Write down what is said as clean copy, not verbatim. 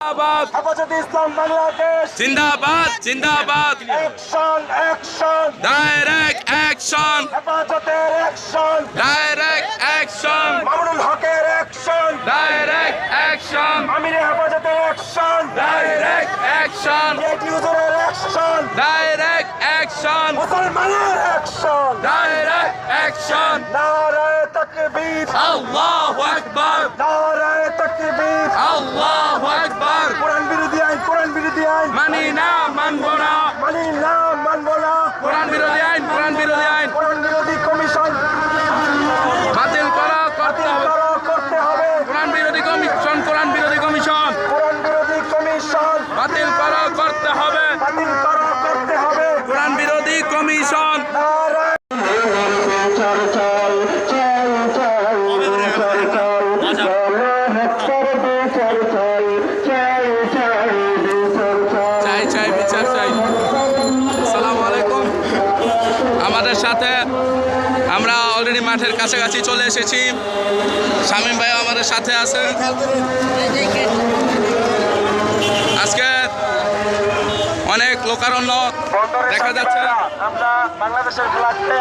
হেফাজতে ইসলাম বাংলাদেশ জিন্দাবাদ জিন্দাবাদ অ্যাকশন অ্যাকশন ডাইরেক্ট অ্যাকশন হেফাজতের অ্যাকশন ডাইরেক্ট অ্যাকশন মামুনুল হকের অ্যাকশন ডাইরেক্ট অ্যাকশন আমিরে হেফাজতের অ্যাকশন ডাইরেক্ট অ্যাকশন এটি হুজুরের অ্যাকশন ডাইরেক্ট অ্যাকশন মুসলমানের অ্যাকশন ডাইরেক্ট অ্যাকশন নারায়ে তাকবীর আল্লাহু আকবার নারায়ে তাকবীর আল্লাহু আকবার কোরআন বিরোধী আইন মানি না মানব না মানি না মানব না কোরআন বিরোধী আইন কোরআন বিরোধী কমিশন বাতিল করা করতে হবে করতে হবে কোরআন বিরোধী কমিশন কোরআন বিরোধী কমিশন বাতিল করা করতে হবে করতে হবে কোরআন বিরোধী কমিশন নারায়ে চাই চাই বিচার চাই। আসসালামু আলাইকুম। আমাদের সাথে আমরা অলরেডি মাঠের কাছাকাছি চলে এসেছি। শামীম ভাই আমাদের সাথে আছে। আজকে অনেক লোকারণ্য দেখা যাচ্ছে। আমরা বাংলাদেশের ফ্ল্যাগকে